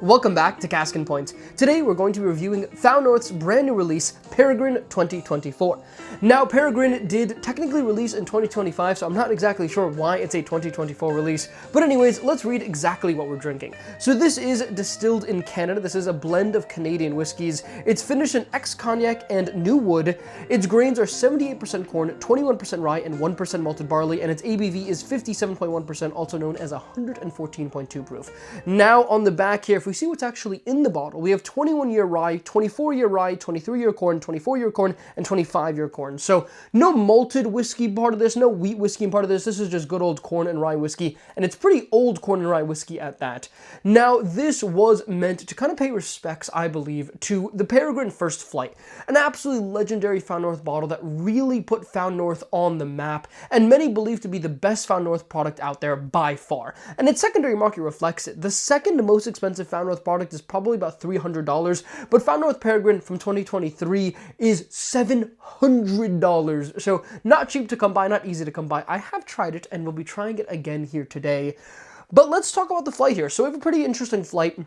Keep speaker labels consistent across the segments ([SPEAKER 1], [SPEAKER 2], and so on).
[SPEAKER 1] Welcome back to Cask and Point. Today we're going to be reviewing Found North's brand new release, Peregrine 2024. Now, Peregrine did technically release in 2025, so I'm not exactly sure why it's a 2024 release, but anyways, let's read exactly what we're drinking. So this is distilled in Canada. This is a blend of Canadian whiskies. It's finished in ex-cognac and new wood. Its grains are 78% corn, 21% rye, and 1% malted barley, and its ABV is 57.1%, also known as 114.2 proof. Now, on the back here, if we see what's actually in the bottle, we have 21-year rye, 24-year rye, 23-year corn, 24-year corn, and 25-year corn. So no malted whiskey part of this, no wheat whiskey part of this. This is just good old corn and rye whiskey, and it's pretty old corn and rye whiskey at that. Now, this was meant to kind of pay respects, I believe, to the Peregrine First Flight, an absolutely legendary Found North bottle that really put Found North on the map, and many believe to be the best Found North product out there by far. And its secondary market reflects it. The second most expensive Found North product is probably about $300, but Found North Peregrine from 2023 is $700. So not cheap to come by, not easy to come by. I have tried it and will be trying it again here today. But let's talk about the flight here. So we have a pretty interesting flight.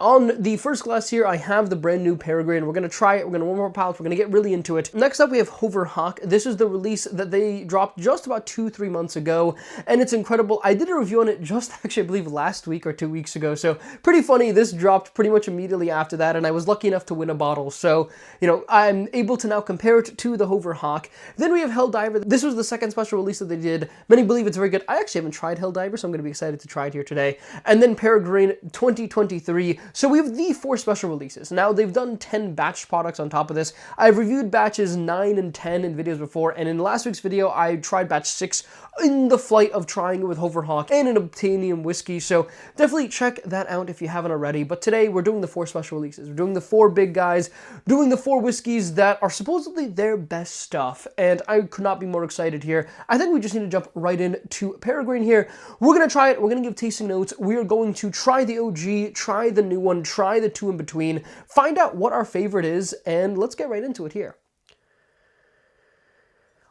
[SPEAKER 1] On the first glass here, I have the brand new Peregrine. We're going to try it. We're going to warm our palates. We're going to get really into it. Next up, we have Hover Hawk. This is the release that they dropped just about 2-3 months ago, and it's incredible. I did a review on it just actually, I believe, last week or 2 weeks ago, so pretty funny. This dropped pretty much immediately after that, and I was lucky enough to win a bottle, so, you know, I'm able to now compare it to the Hover Hawk. Then we have Helldiver. This was the second special release that they did. Many believe it's very good. I actually haven't tried Helldiver, so I'm going to be excited to try it here today. And then Peregrine 2023. So we have the 4 special releases. Now, they've done 10 batch products on top of this. I've reviewed batches 9 and 10 in videos before, and in last week's video, I tried batch 6 in the flight of trying it with Hover Hawk and an Obtainium whiskey, so definitely check that out if you haven't already. But today, we're doing the 4 special releases. We're doing the 4 big guys, doing the 4 whiskeys that are supposedly their best stuff, and I could not be more excited here. I think we just need to jump right into Peregrine here. We're going to try it. We're going to give tasting notes. We are going to try the OG, try the new one, try the 2 in between, find out what our favorite is, and let's get right into it here.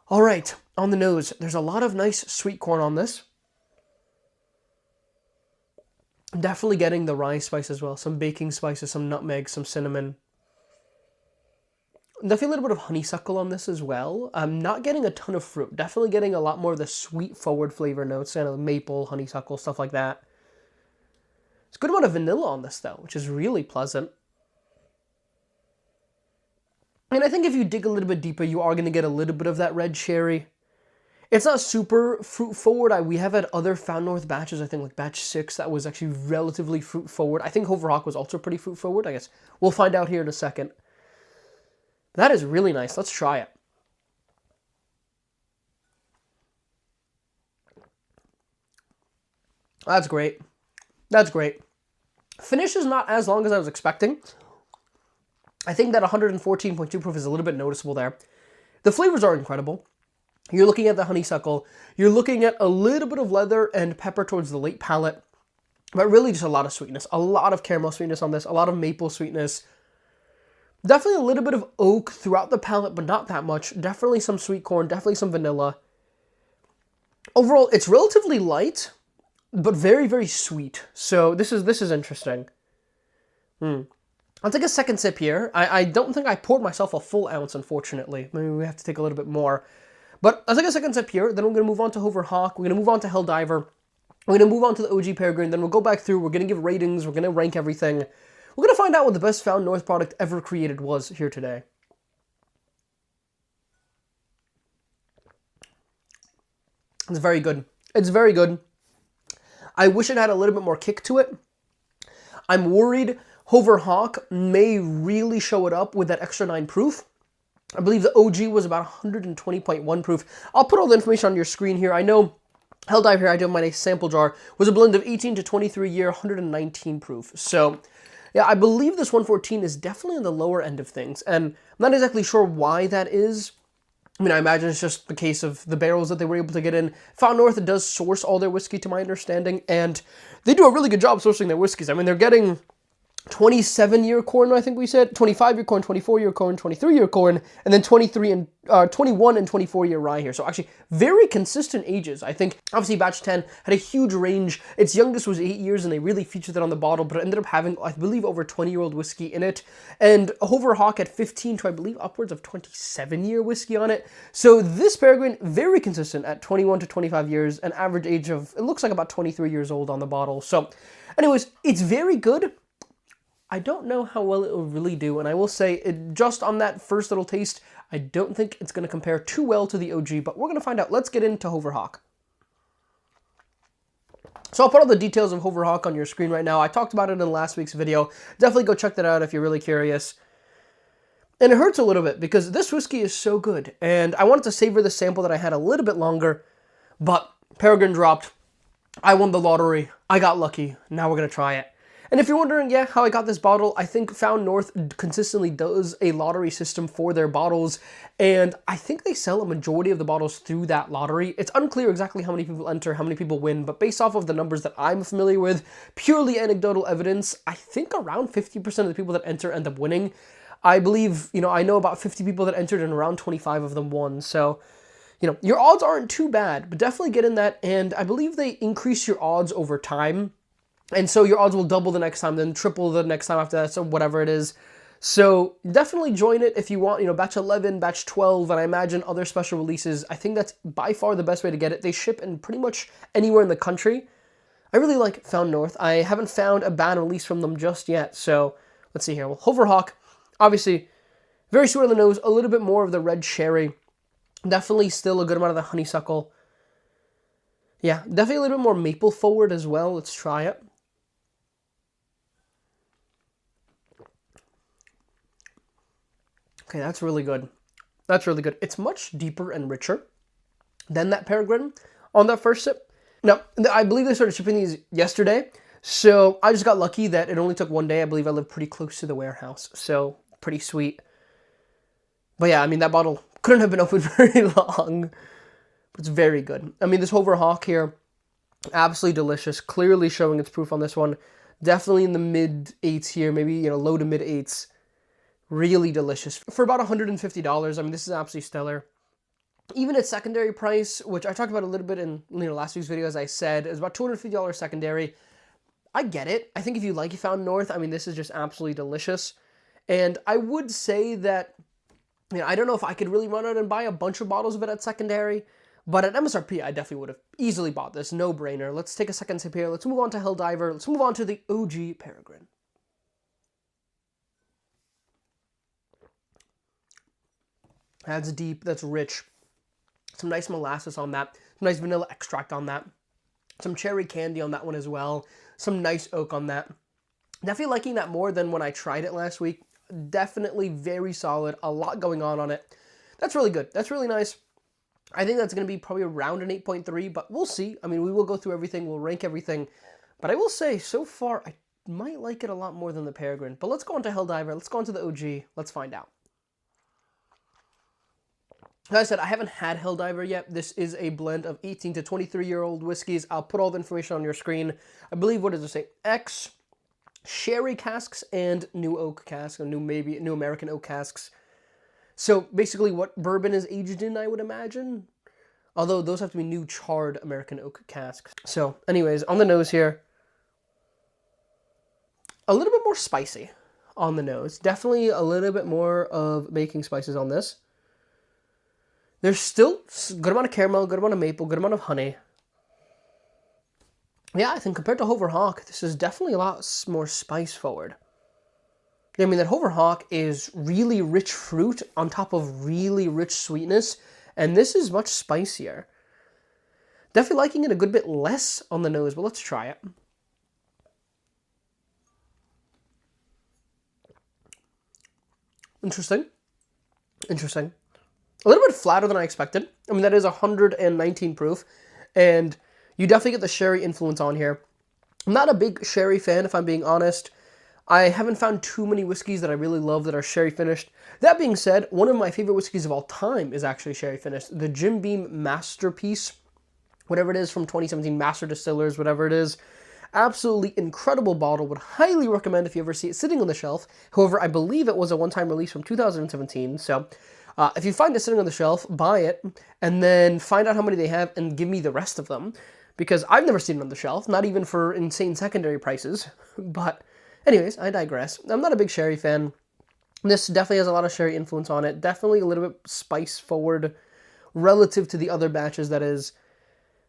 [SPEAKER 1] All right, on the nose, there's a lot of nice sweet corn on this. Definitely getting the rye spice as well, some baking spices, some nutmeg, some cinnamon. Definitely a little bit of honeysuckle on this as well. I'm not getting a ton of fruit. Definitely getting a lot more of the sweet forward flavor notes, kind of maple, honeysuckle, stuff like that. It's a good amount of vanilla on this, though, which is really pleasant. And I think if you dig a little bit deeper, you are going to get a little bit of that red cherry. It's not super fruit forward. We have had other Found North batches, I think like batch 6, that was actually relatively fruit forward. I think Hover Hawk was also pretty fruit forward, I guess. We'll find out here in a second. That is really nice. Let's try it. That's great. That's great. Finish is not as long as I was expecting. I think that 114.2 proof is a little bit noticeable there. The flavors are incredible. You're looking at the honeysuckle. You're looking at a little bit of leather and pepper towards the late palate. But really just a lot of sweetness. A lot of caramel sweetness on this. A lot of maple sweetness. Definitely a little bit of oak throughout the palate, but not that much. Definitely some sweet corn. Definitely some vanilla. Overall, it's relatively light, but very, very sweet. So this is interesting. I'll take a second sip here. I don't think I poured myself a full ounce, unfortunately. Maybe we have to take a little bit more. But I'll take a second sip here. Then we're going to move on to Hover Hawk. We're going to move on to Helldiver. We're going to move on to the OG Peregrine. Then we'll go back through. We're going to give ratings. We're going to rank everything. We're going to find out what the best Found North product ever created was here today. It's very good. It's very good. I wish it had a little bit more kick to it. I'm worried Hover Hawk may really show it up with that extra 9 proof. I believe the OG was about 120.1 proof. I'll put all the information on your screen here. I know Helldiver here, I do have my nice sample jar, was a blend of 18 to 23 year, 119 proof. So, yeah, I believe this 114 is definitely on the lower end of things. And I'm not exactly sure why that is. I mean, I imagine it's just the case of the barrels that they were able to get in. Found North does source all their whiskey, to my understanding, and they do a really good job sourcing their whiskeys. I mean, they're getting 27-year corn, I think we said, 25-year corn, 24-year corn, 23-year corn, and then 21 and 24-year rye here. So actually very consistent ages. I think obviously batch 10 had a huge range. Its youngest was 8 years and they really featured that on the bottle, but it ended up having, I believe, over 20-year-old whiskey in it. And Hoverhawk had 15 to, I believe, upwards of 27-year whiskey on it. So this Peregrine, very consistent at 21 to 25 years, an average age of, it looks like about 23 years old on the bottle. So anyways, it's very good. I don't know how well it will really do, and I will say, just on that first little taste, I don't think it's going to compare too well to the OG, but we're going to find out. Let's get into Hoverhawk. So I'll put all the details of Hoverhawk on your screen right now. I talked about it in last week's video. Definitely go check that out if you're really curious. And it hurts a little bit because this whiskey is so good, and I wanted to savor the sample that I had a little bit longer, but Peregrine dropped. I won the lottery. I got lucky. Now we're going to try it. And if you're wondering, yeah, how I got this bottle, I think Found North consistently does a lottery system for their bottles, and I think they sell a majority of the bottles through that lottery. It's unclear exactly how many people enter, how many people win, but based off of the numbers that I'm familiar with, purely anecdotal evidence, I think around 50% of the people that enter end up winning. I believe, I know about 50 people that entered and around 25 of them won, so your odds aren't too bad, but definitely get in that, and I believe they increase your odds over time. And so your odds will double the next time, then triple the next time after that, so whatever it is. So definitely join it if you want, batch 11, batch 12, and I imagine other special releases. I think that's by far the best way to get it. They ship in pretty much anywhere in the country. I really like Found North. I haven't found a banned release from them just yet, so let's see here. Well, Hoverhawk, obviously, very sweet on the nose, a little bit more of the red sherry. Definitely still a good amount of the honeysuckle. Yeah, definitely a little bit more maple forward as well. Let's try it. Okay, that's really good. That's really good. It's much deeper and richer than that Peregrine on that first sip. Now, I believe they started shipping these yesterday, so I just got lucky that it only took one day. I believe I live pretty close to the warehouse, so pretty sweet. But yeah, that bottle couldn't have been open very long, but it's very good. This Hoverhawk here, absolutely delicious. Clearly showing its proof on this one. Definitely in the mid-8s here, maybe, low to mid-8s. Really delicious. For about $150, this is absolutely stellar. Even at secondary price, which I talked about a little bit in last week's video, as I said, is about $250 secondary. I get it. I think if you like Found North, this is just absolutely delicious. And I would say that, I don't know if I could really run out and buy a bunch of bottles of it at secondary, but at MSRP, I definitely would have easily bought this. No brainer. Let's take a second sip here. Let's move on to Helldiver. Let's move on to the OG Peregrine. That's deep, that's rich. Some nice molasses on that. Some nice vanilla extract on that. Some cherry candy on that one as well. Some nice oak on that. Definitely liking that more than when I tried it last week. Definitely very solid. A lot going on it. That's really good. That's really nice. I think that's going to be probably around an 8.3, but we'll see. We will go through everything. We'll rank everything. But I will say, so far, I might like it a lot more than the Peregrine. But let's go on to Helldiver. Let's go on to the OG. Let's find out. As I said, I haven't had Helldiver yet. This is a blend of 18 to 23-year-old whiskeys. I'll put all the information on your screen. I believe, what does it say? X, sherry casks, and new oak casks, or new American oak casks. So basically what bourbon is aged in, I would imagine. Although those have to be new charred American oak casks. So anyways, on the nose here, a little bit more spicy on the nose. Definitely a little bit more of baking spices on this. There's still a good amount of caramel, good amount of maple, good amount of honey. Yeah, I think compared to Hoverhawk, this is definitely a lot more spice forward. That Hoverhawk is really rich fruit on top of really rich sweetness, and this is much spicier. Definitely liking it a good bit less on the nose, but let's try it. Interesting. A little bit flatter than I expected. That is 119 proof, and you definitely get the sherry influence on here. I'm not a big sherry fan, if I'm being honest. I haven't found too many whiskeys that I really love that are sherry finished. That being said, one of my favorite whiskeys of all time is actually sherry finished. The Jim Beam Masterpiece, whatever it is from 2017, Master Distillers, whatever it is. Absolutely incredible bottle. Would highly recommend if you ever see it sitting on the shelf. However, I believe it was a one-time release from 2017. So if you find it sitting on the shelf, buy it, and then find out how many they have and give me the rest of them. Because I've never seen it on the shelf, not even for insane secondary prices. But anyways, I digress. I'm not a big sherry fan. This definitely has a lot of sherry influence on it. Definitely a little bit spice forward relative to the other batches, that is.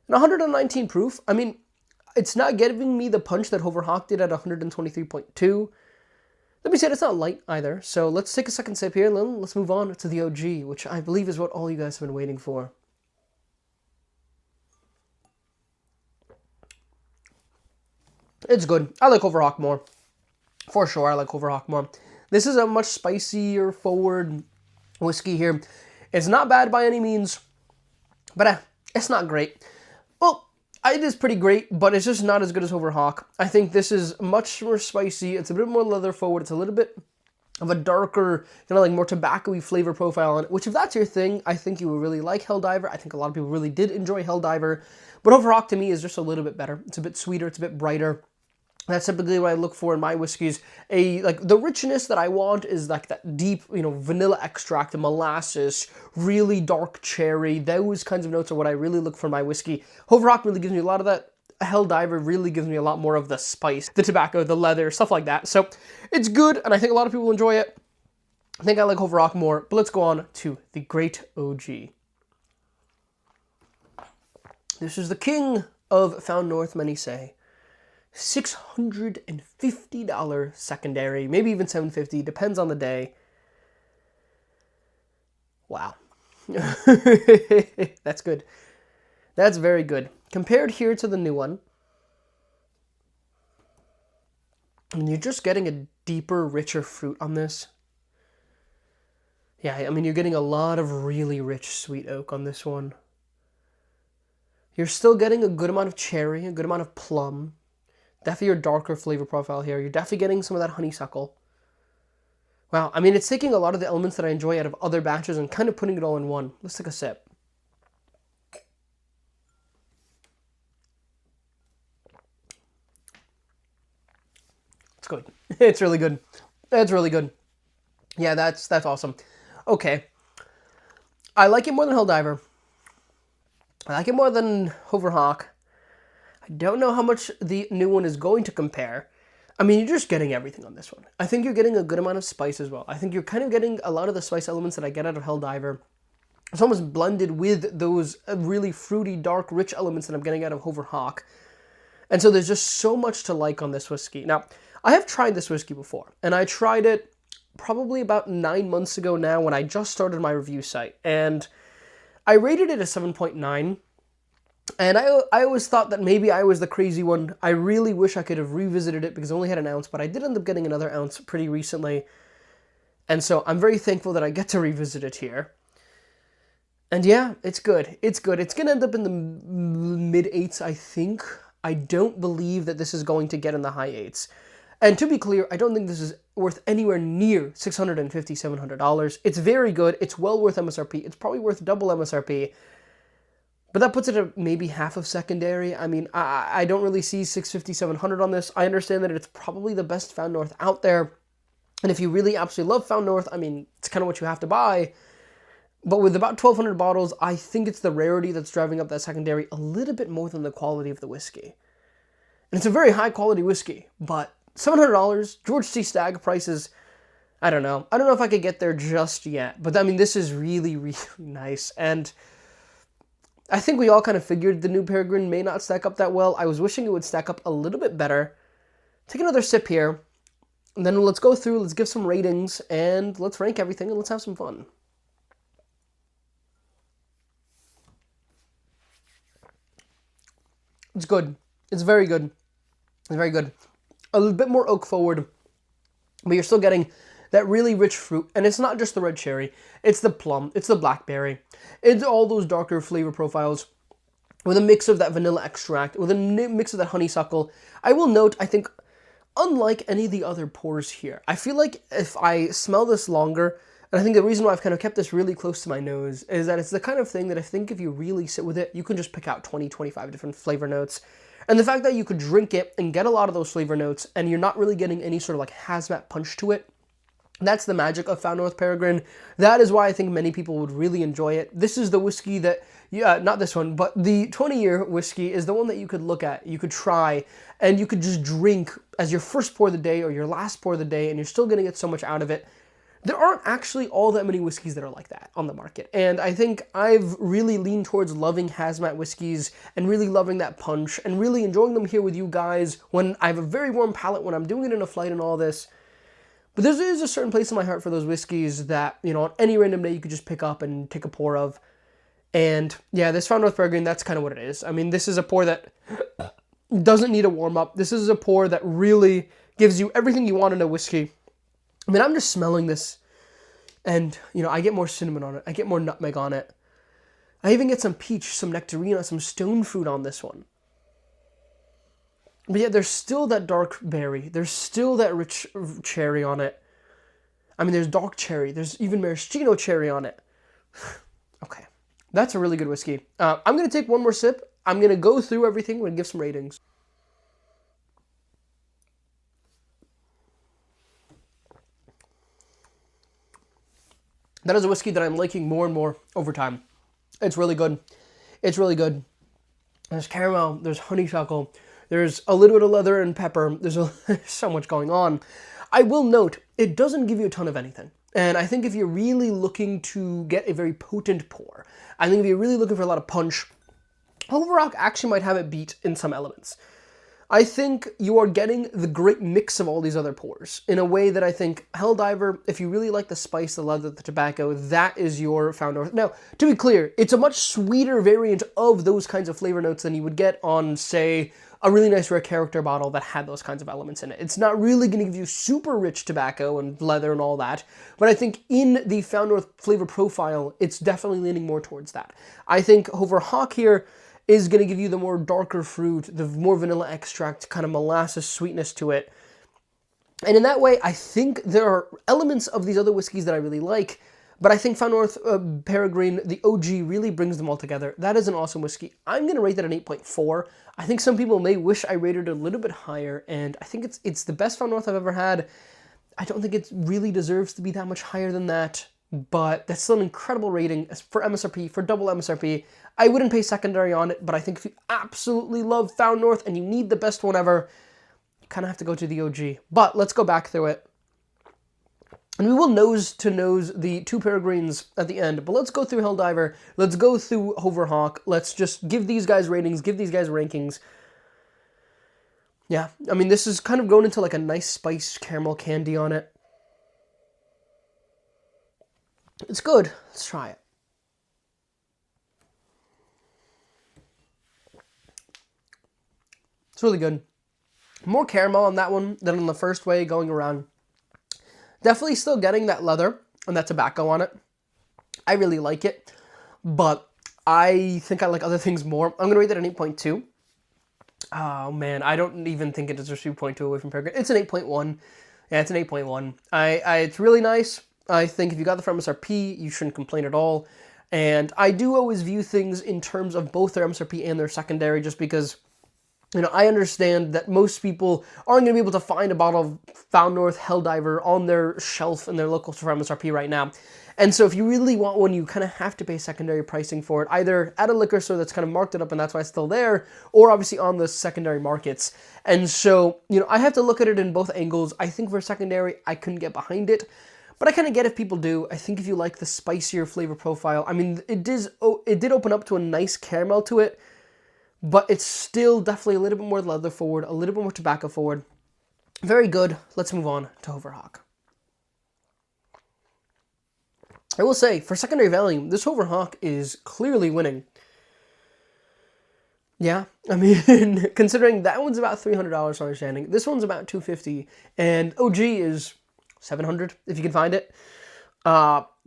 [SPEAKER 1] And 119 proof, I mean, it's not giving me the punch that Hoverhawk did at 123.2. Let me say it's not light either. So let's take a second sip here and then let's move on to the OG, which I believe is what all you guys have been waiting for. It's good. I like Hoverhawk more. For sure, I like Hoverhawk more. This is a much spicier forward whiskey here. It's not bad by any means, but it's not great. Well, it is pretty great, but it's just not as good as Hoverhawk. I think this is much more spicy. It's a bit more leather forward. It's a little bit of a darker, like more tobacco-y flavor profile on it, which if that's your thing, I think you will really like Helldiver. I think a lot of people really did enjoy Helldiver, but Hoverhawk to me is just a little bit better. It's a bit sweeter. It's a bit brighter. That's typically what I look for in my whiskeys. The richness that I want is like that deep, vanilla extract, the molasses, really dark cherry. Those kinds of notes are what I really look for in my whiskey. Hoverhawk really gives me a lot of that. Helldiver really gives me a lot more of the spice, the tobacco, the leather, stuff like that. So it's good, and I think a lot of people enjoy it. I think I like Hoverhawk more, but let's go on to the Great OG. This is the king of Found North, many say. $650 secondary, maybe even $750, depends on the day. Wow. That's good. That's very good. Compared here to the new one, and you're just getting a deeper, richer fruit on this. Yeah, I mean, you're getting a lot of really rich sweet oak on this one. You're still getting a good amount of cherry, a good amount of plum. Definitely your darker flavor profile here. You're definitely getting some of that honeysuckle. Wow, I mean, it's taking a lot of the elements that I enjoy out of other batches and kind of putting it all in one. Let's take a sip. It's good. It's really good. It's really good. Yeah, that's awesome. Okay. I like it more than Helldiver. I like it more than Hoverhawk. I don't know how much the new one is going to compare. I mean, you're just getting everything on this one. I think you're getting a good amount of spice as well. I think you're kind of getting a lot of the spice elements that I get out of Helldiver. It's almost blended with those really fruity, dark, rich elements that I'm getting out of Hoverhawk. And so there's just so much to like on this whiskey. Now, I have tried this whiskey before, and I tried it probably about 9 months ago now when I just started my review site. And I rated it a 7.9. And I always thought that maybe I was the crazy one. I really wish I could have revisited it because I only had an ounce, but I did end up getting another ounce pretty recently. And so I'm very thankful that I get to revisit it here. And yeah, it's good. It's good. It's going to end up in the mid-8s, I think. I don't believe that this is going to get in the high 8s. And to be clear, I don't think this is worth anywhere near $650, $700. It's very good. It's well worth MSRP. It's probably worth double MSRP. But that puts it at maybe half of secondary. I mean, I don't really see $650, $700 on this. I understand that it's probably the best Found North out there. And if you really absolutely love Found North, I mean, it's kind of what you have to buy. But with about 1,200 bottles, I think it's the rarity that's driving up that secondary a little bit more than the quality of the whiskey. And it's a very high quality whiskey, but $700, George C. Stagg prices, I don't know. I don't know if I could get there just yet. But I mean, this is really, really nice. And I think we all kind of figured the new Peregrine may not stack up that well. I was wishing it would stack up a little bit better. Take another sip here, and then let's go through, let's give some ratings, and let's rank everything, and let's have some fun. It's good. It's very good. It's very good. A little bit more oak forward, but you're still getting that really rich fruit. And it's not just the red cherry. It's the plum. It's the blackberry. It's all those darker flavor profiles with a mix of that vanilla extract, with a mix of that honeysuckle. I will note, I think, unlike any of the other pours here, I feel like if I smell this longer, and I think the reason why I've kind of kept this really close to my nose is that it's the kind of thing that I think if you really sit with it, you can just pick out 20, 25 different flavor notes. And the fact that you could drink it and get a lot of those flavor notes and you're not really getting any sort of like hazmat punch to it, that's the magic of Found North Peregrine. That is why I think many people would really enjoy it. This is the whiskey that, not this one, but the 20-year whiskey is the one that you could look at, you could try, and you could just drink as your first pour of the day or your last pour of the day, and you're still going to get so much out of it. There aren't actually all that many whiskeys that are like that on the market. And I think I've really leaned towards loving hazmat whiskeys and really loving that punch and really enjoying them here with you guys when I have a very warm palate, when I'm doing it in a flight and all this. But there is a certain place in my heart for those whiskeys that, you know, on any random day you could just pick up and take a pour of. And yeah, this Found North Peregrine, that's kind of what it is. I mean, this is a pour that doesn't need a warm-up. This is a pour that really gives you everything you want in a whiskey. I mean, I'm just smelling this and, you know, I get more cinnamon on it. I get more nutmeg on it. I even get some peach, some nectarine, some stone fruit on this one. But yet there's still that dark berry. There's still that rich cherry on it. I mean, there's dark cherry. There's even maraschino cherry on it. Okay. That's a really good whiskey. I'm going to take one more sip. I'm going to go through everything and give some ratings. That is a whiskey that I'm liking more and more over time. It's really good. It's really good. There's caramel. There's honeysuckle. There's a little bit of leather and pepper. There's so much going on. I will note, it doesn't give you a ton of anything. And I think if you're really looking to get a very potent pour, I think if you're really looking for a lot of punch, Overrock actually might have it beat in some elements. I think you are getting the great mix of all these other pours in a way that I think Helldiver, if you really like the spice, the leather, the tobacco, that is your Found North. Now, to be clear, it's a much sweeter variant of those kinds of flavor notes than you would get on, say, a really nice rare character bottle that had those kinds of elements in it. It's not really going to give you super rich tobacco and leather and all that, but I think in the Found North flavor profile, it's definitely leaning more towards that. I think Overhawk here is going to give you the more darker fruit, the more vanilla extract, kind of molasses sweetness to it. And in that way, I think there are elements of these other whiskeys that I really like, but I think Found North Peregrine, the OG, really brings them all together. That is an awesome whiskey. I'm going to rate that an 8.4. I think some people may wish I rated it a little bit higher, and I think it's the best Found North I've ever had. I don't think it really deserves to be that much higher than that, but that's still an incredible rating for MSRP, for double MSRP. I wouldn't pay secondary on it, but I think if you absolutely love Found North and you need the best one ever, you kind of have to go to the OG. But let's go back through it. And we will nose to nose the two Peregrines at the end, but let's go through Helldiver, let's go through Overhawk, let's just give these guys ratings, give these guys rankings. Yeah, I mean, this is kind of going into like a nice spiced caramel candy on it. It's good. Let's try it. It's really good. More caramel on that one than on the first way going around. Definitely still getting that leather and that tobacco on it. I really like it, but I think I like other things more. I'm going to rate that an 8.2. Oh, man, I don't even think it deserves 2.2 away from Peregrine. It's an 8.1. Yeah, it's an 8.1. It's really nice. I think if you got the from MSRP, you shouldn't complain at all. And I do always view things in terms of both their MSRP and their secondary, just because, you know, I understand that most people aren't going to be able to find a bottle of Found North Helldiver on their shelf in their local store MSRP right now. And so if you really want one, you kind of have to pay secondary pricing for it, either at a liquor store that's kind of marked it up and that's why it's still there, or obviously on the secondary markets. And so, you know, I have to look at it in both angles. I think for secondary, I couldn't get behind it, but I kind of get if people do. I think if you like the spicier flavor profile, I mean, it did open up to a nice caramel to it, but it's still definitely a little bit more leather forward, a little bit more tobacco forward. Very good. Let's move on to Overhawk. I will say, for secondary value, this Overhawk is clearly winning. Yeah, I mean, considering that one's about $300 on understanding, this one's about $250, and OG is $700 if you can find it.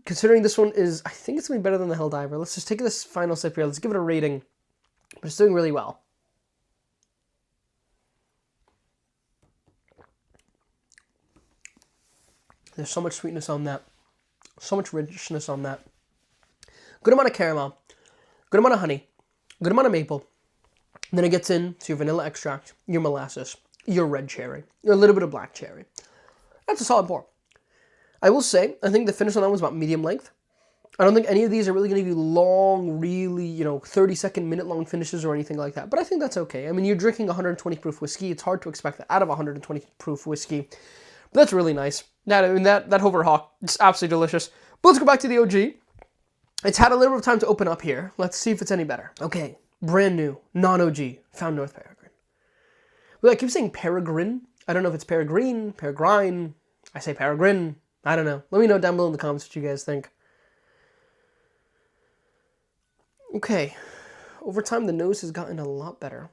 [SPEAKER 1] Considering this one is, I think it's going to be better than the Helldiver. Let's just take this final sip here. Let's give it a rating. But it's doing really well. There's so much sweetness on that. So much richness on that. Good amount of caramel. Good amount of honey. Good amount of maple. And then it gets in, so your vanilla extract, your molasses, your red cherry, a little bit of black cherry. That's a solid pour. I will say, I think the finish on that was about medium length. I don't think any of these are really going to give you long, really, 30-second, minute-long finishes or anything like that. But I think that's okay. I mean, you're drinking 120 proof whiskey. It's hard to expect that out of 120 proof whiskey. But that's really nice. That Hoverhawk, it's absolutely delicious. But let's go back to the OG. It's had a little bit of time to open up here. Let's see if it's any better. Okay, brand new, non-OG, Found North Peregrine. Well, I keep saying Peregrine. I don't know if it's Peregrine, Peregrine. I say Peregrine. I don't know. Let me know down below in the comments what you guys think. Okay, over time the nose has gotten a lot better.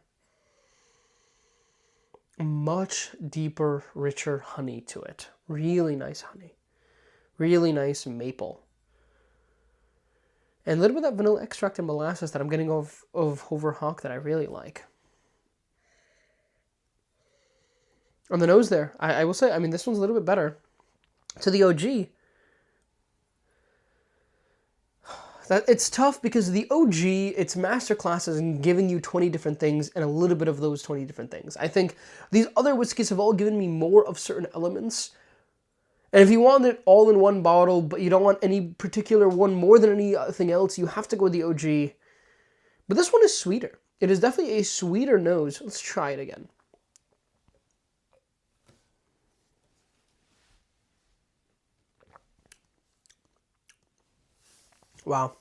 [SPEAKER 1] Much deeper, richer honey to it. Really nice honey. Really nice maple. And a little bit of that vanilla extract and molasses that I'm getting of Hoverhawk that I really like. On the nose there, I will say, I mean, this one's a little bit better. To the OG, it's tough because the OG, it's masterclasses in giving you 20 different things and a little bit of those 20 different things. I think these other whiskeys have all given me more of certain elements. And if you want it all in one bottle, but you don't want any particular one more than anything else, you have to go with the OG. But this one is sweeter. It is definitely a sweeter nose. Let's try it again. Wow.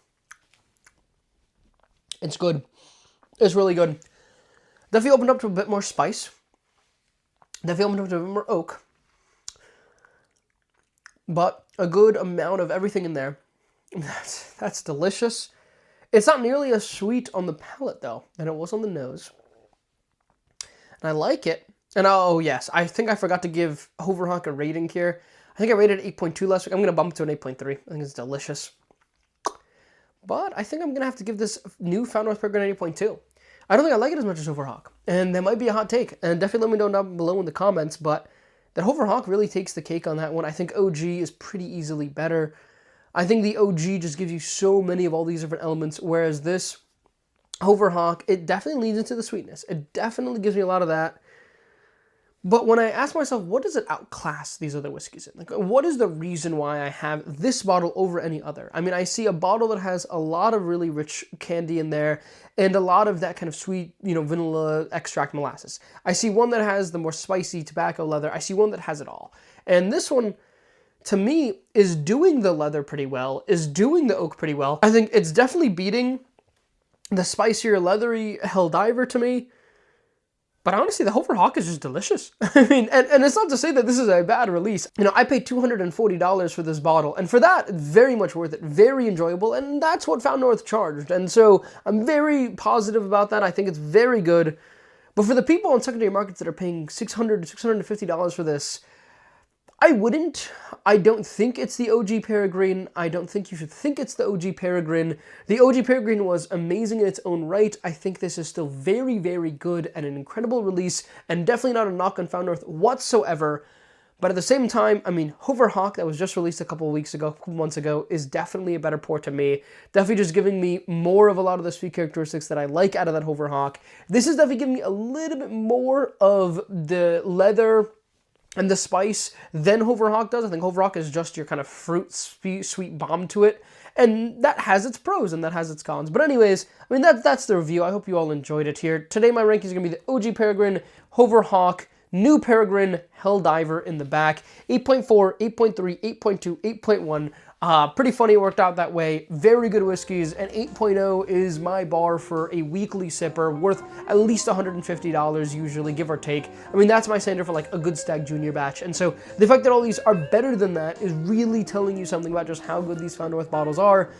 [SPEAKER 1] It's good. It's really good. Definitely opened up to a bit more spice. Definitely opened up to a bit more oak. But a good amount of everything in there. That's delicious. It's not nearly as sweet on the palate, though, than it was on the nose. And I like it. And oh, yes, I think I forgot to give Hoverhawk a rating here. I think I rated 8.2 last week. I'm going to bump it to an 8.3. I think it's delicious. But I think I'm going to have to give this new Found North Peregrine an 8.2. I don't think I like it as much as Hoverhawk. And that might be a hot take. And definitely let me know down below in the comments. But that Hoverhawk really takes the cake on that one. I think OG is pretty easily better. I think the OG just gives you so many of all these different elements. Whereas this Hoverhawk, it definitely leans into the sweetness. It definitely gives me a lot of that. But when I ask myself, what does it outclass these other whiskeys in? Like, what is the reason why I have this bottle over any other? I mean, I see a bottle that has a lot of really rich candy in there and a lot of that kind of sweet, vanilla extract molasses. I see one that has the more spicy tobacco leather. I see one that has it all. And this one, to me, is doing the leather pretty well, is doing the oak pretty well. I think it's definitely beating the spicier, leathery Helldiver to me. But honestly, the Hoverhawk is just delicious. I mean, and it's not to say that this is a bad release. I paid $240 for this bottle, and for that, very much worth it, very enjoyable, and that's what Found North charged. And so I'm very positive about that. I think it's very good. But for the people on secondary markets that are paying $600 to $650 for this, I wouldn't. I don't think it's the OG Peregrine. I don't think you should think it's the OG Peregrine. The OG Peregrine was amazing in its own right. I think this is still very, very good and an incredible release, and definitely not a knock on Found North whatsoever. But at the same time, I mean, Hoverhawk, that was just released a couple months ago, is definitely a better pour to me. Definitely just giving me more of a lot of the sweet characteristics that I like out of that Hoverhawk. This is definitely giving me a little bit more of the leather and the spice than Hoverhawk does. I think Hoverhawk is just your kind of fruit sweet bomb to it. And that has its pros and that has its cons. But anyways, I mean, that's the review. I hope you all enjoyed it here. Today my ranking is going to be the OG Peregrine, Hoverhawk, New Peregrine, Helldiver in the back. 8.4, 8.3, 8.2, 8.1. Pretty funny it worked out that way. Very good whiskeys, and 8.0 is my bar for a weekly sipper, worth at least $150 usually, give or take. I mean, that's my standard for like a good Stag Junior batch, and so the fact that all these are better than that is really telling you something about just how good these Found North bottles are.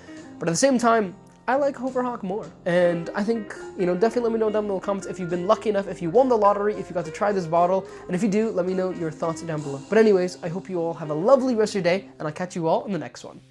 [SPEAKER 1] But at the same time, I like Hoverhawk more, and I think, definitely let me know down in the comments if you've been lucky enough, if you won the lottery, if you got to try this bottle, and if you do, let me know your thoughts down below. But anyways, I hope you all have a lovely rest of your day, and I'll catch you all in the next one.